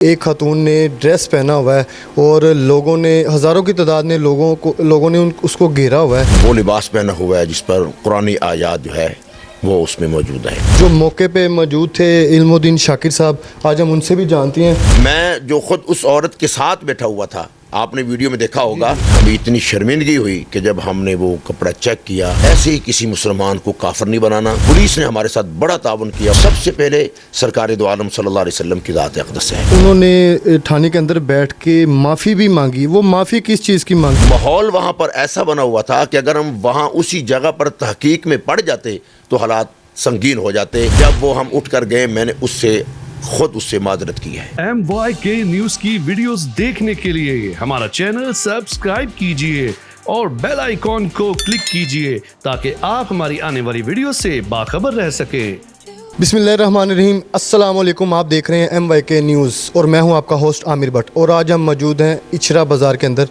ایک خاتون نے ڈریس پہنا ہوا ہے اور لوگوں نے ہزاروں کی تعداد نے لوگوں نے اس کو گھیرا ہوا ہے. وہ لباس پہنا ہوا ہے جس پر قرآنی آیات جو ہے وہ اس میں موجود ہے. جو موقع پہ موجود تھے علم الدین شاکر صاحب، آج ہم ان سے بھی جانتے ہیں. میں جو خود اس عورت کے ساتھ بیٹھا ہوا تھا، آپ نے ویڈیو میں دیکھا ہوگا، ہمیں اتنی شرمندگی ہوئی کہ جب ہم نے وہ کپڑا چیک کیا. ایسے ہی کسی مسلمان کو کافر نہیں بنانا. پولیس نے ہمارے ساتھ بڑا تعاون کیا. سب سے پہلے سرکار دو عالم صلی اللہ علیہ وسلم کی ذات اقدس ہے. انہوں نے تھانے کے اندر بیٹھ کے معافی بھی مانگی. وہ معافی کس چیز کی مانگی؟ ماحول وہاں پر ایسا بنا ہوا تھا کہ اگر ہم وہاں اسی جگہ پر تحقیق میں پڑ جاتے تو حالات سنگین ہو جاتے. جب وہ ہم اٹھ کر گئے، میں نے خود اس سے معذرت کی ہے. MYK نیوز کی ویڈیوز دیکھنے کے لیے ہمارا چینل سبسکرائب کیجئے اور بیل آئیکن کو کلک کیجئے تاکہ آپ ہماری آنے والی ویڈیو سے باخبر رہ سکیں. بسم اللہ الرحمن الرحیم. السلام علیکم. آپ دیکھ رہے ہیں MYK نیوز اور میں ہوں آپ کا ہوسٹ عامر بٹ. اور آج ہم موجود ہیں اچھرا بازار کے اندر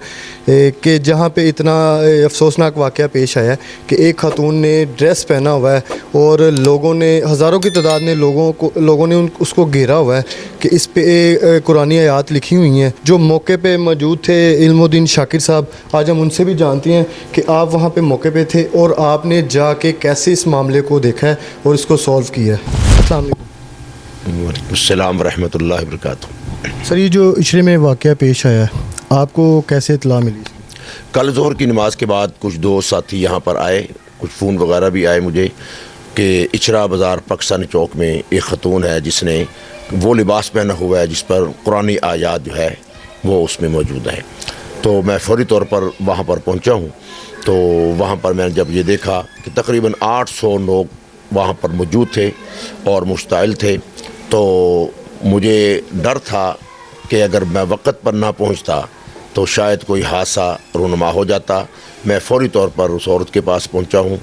کہ جہاں پہ اتنا افسوسناک واقعہ پیش آیا ہے کہ ایک خاتون نے ڈریس پہنا ہوا ہے اور لوگوں نے ہزاروں کی تعداد نے لوگوں نے اس کو گھیرا ہوا ہے کہ اس پہ قرآنی آیات لکھی ہوئی ہیں. جو موقع پہ موجود تھے علم الدین شاکر صاحب، آج ہم ان سے بھی جانتے ہیں کہ آپ وہاں پہ موقع پہ تھے اور آپ نے جا کے کیسے اس معاملے کو دیکھا ہے اور اس کو سولو کیا ہے. السلام علیکم. وعلیکم السلام ورحمۃ اللہ وبرکاتہ. سر، یہ جو اچھرے میں واقعہ پیش آیا ہے، آپ کو کیسے اطلاع ملی؟ کل ظہر کی نماز کے بعد کچھ دوست ساتھی یہاں پر آئے، کچھ فون وغیرہ بھی آئے مجھے کہ اچھرا بازار پاکستانی چوک میں ایک خاتون ہے جس نے وہ لباس پہنا ہوا ہے جس پر قرآنی آیات جو ہے وہ اس میں موجود ہے. تو میں فوری طور پر وہاں پر پہنچا ہوں. تو وہاں پر میں نے جب یہ دیکھا کہ تقریباً 800 لوگ وہاں پر موجود تھے اور مشتعل تھے، تو مجھے ڈر تھا کہ اگر میں وقت پر نہ پہنچتا تو شاید کوئی حادثہ رونما ہو جاتا. میں فوری طور پر اس عورت کے پاس پہنچا ہوں.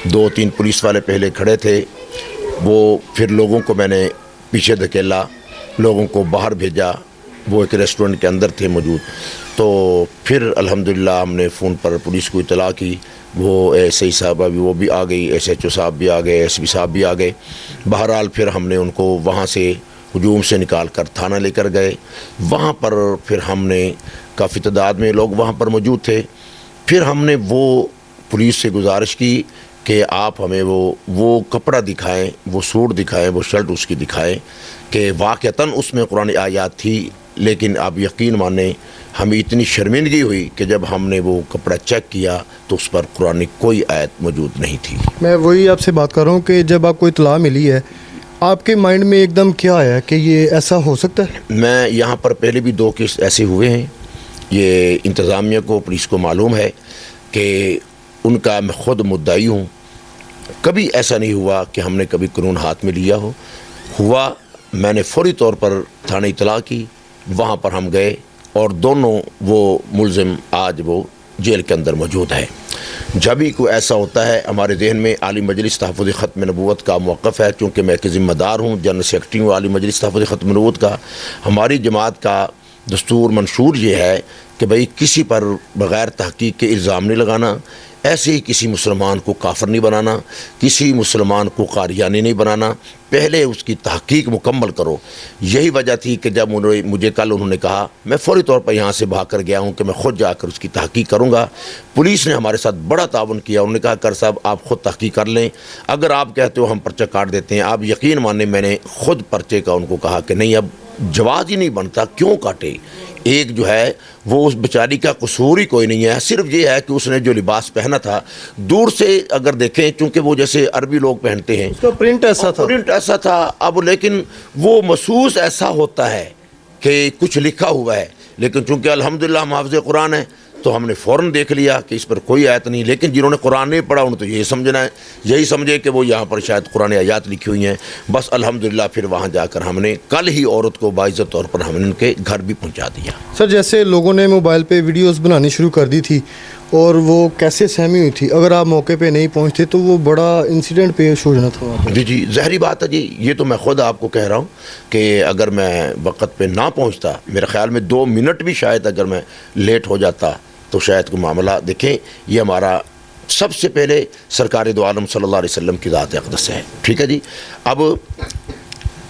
2-3 پولیس والے پہلے کھڑے تھے، وہ پھر لوگوں کو میں نے پیچھے دھکیلا، لوگوں کو باہر بھیجا. وہ ایک ریسٹورنٹ کے اندر تھے موجود. تو پھر الحمدللہ ہم نے فون پر پولیس کو اطلاع کی. وہ ایس آئی صاحبہ بھی وہ بھی آ گئی، SHO صاحب بھی آ گئے، SP صاحب بھی آ گئے. بہرحال پھر ہم نے ان کو وہاں سے ہجوم سے نکال کر تھانہ لے کر گئے. وہاں پر پھر ہم نے کافی تعداد میں لوگ وہاں پر موجود تھے. پھر ہم نے وہ پولیس سے گزارش کی کہ آپ ہمیں وہ کپڑا دکھائیں، وہ سوٹ دکھائیں، وہ شرٹ اس کی دکھائیں کہ واقعتاً اس میں قرآن آیات تھی. لیکن آپ یقین مانیں، ہمیں اتنی شرمندگی ہوئی کہ جب ہم نے وہ کپڑا چیک کیا تو اس پر قرآن کی کوئی آیت موجود نہیں تھی. میں وہی آپ سے بات کر رہا ہوں کہ جب آپ کو اطلاع ملی ہے، آپ کے مائنڈ میں ایک دم کیا آیا کہ یہ ایسا ہو سکتا ہے؟ میں یہاں پر پہلے بھی 2 کیس ایسے ہوئے ہیں. یہ انتظامیہ کو، پولیس کو معلوم ہے کہ ان کا میں خود مدعی ہوں. کبھی ایسا نہیں ہوا کہ ہم نے کبھی قانون ہاتھ میں لیا ہوا. میں نے فوری طور پر تھانے اطلاع کی، وہاں پر ہم گئے اور دونوں وہ ملزم آج وہ جیل کے اندر موجود ہے. جب بھی کوئی ایسا ہوتا ہے، ہمارے ذہن میں عالی مجلس تحفظ ختم نبوت کا موقف ہے. چونکہ میں ایک ذمہ دار ہوں، جنرل سیکرٹری ہوں عالی مجلس تحفظ ختم نبوت کا. ہماری جماعت کا دستور منشور یہ ہے کہ بھئی کسی پر بغیر تحقیق کے الزام نہیں لگانا، ایسے ہی کسی مسلمان کو کافر نہیں بنانا، کسی مسلمان کو قادیانی نہیں بنانا. پہلے اس کی تحقیق مکمل کرو. یہی وجہ تھی کہ جب مجھے کل انہوں نے کہا، میں فوری طور پر یہاں سے بھاگ کر گیا ہوں کہ میں خود جا کر اس کی تحقیق کروں گا. پولیس نے ہمارے ساتھ بڑا تعاون کیا. انہوں نے کہا کر صاحب آپ خود تحقیق کر لیں، اگر آپ کہتے ہو ہم پرچہ کاٹ دیتے ہیں. آپ یقین مانیں، میں نے خود پرچے کا ان کو کہا کہ نہیں، اب جواز ہی نہیں بنتا، کیوں کاٹے. ایک جو ہے وہ اس بیچاری کا قصور ہی کوئی نہیں ہے، صرف یہ ہے کہ اس نے جو لباس پہنا تھا، دور سے اگر دیکھیں، چونکہ وہ جیسے عربی لوگ پہنتے ہیں، اس کا پرنٹ ایسا تھا. اب لیکن وہ محسوس ایسا ہوتا ہے کہ کچھ لکھا ہوا ہے. لیکن چونکہ الحمدللہ ہم حافظ قرآن ہیں تو ہم نے فوراً دیکھ لیا کہ اس پر کوئی آیت نہیں. لیکن جنہوں نے قرآن نہیں پڑھا انہوں نے تو یہی سمجھنا ہے، یہی سمجھے کہ وہ یہاں پر شاید قرآن آیات لکھی ہوئی ہیں. بس الحمدللہ پھر وہاں جا کر ہم نے کل ہی عورت کو باعزت طور پر ہم نے ان کے گھر بھی پہنچا دیا. سر، جیسے لوگوں نے موبائل پہ ویڈیوز بنانی شروع کر دی تھی اور وہ کیسے سہمی ہوئی تھی، اگر آپ موقع پہ نہیں پہنچتے تو وہ بڑا انسیڈنٹ پیش ہو جانا تھا. جی ظاہری بات ہے جی. یہ تو میں خود آپ کو کہہ رہا ہوں کہ اگر میں وقت پہ نہ پہنچتا، میرے خیال میں 2 منٹ بھی شاید اگر میں لیٹ ہو جاتا تو شاید کوئی معاملہ. دیکھیں، یہ ہمارا سب سے پہلے سرکار دو عالم صلی اللہ علیہ وسلم کی ذات اقدس ہے. ٹھیک ہے جی. اب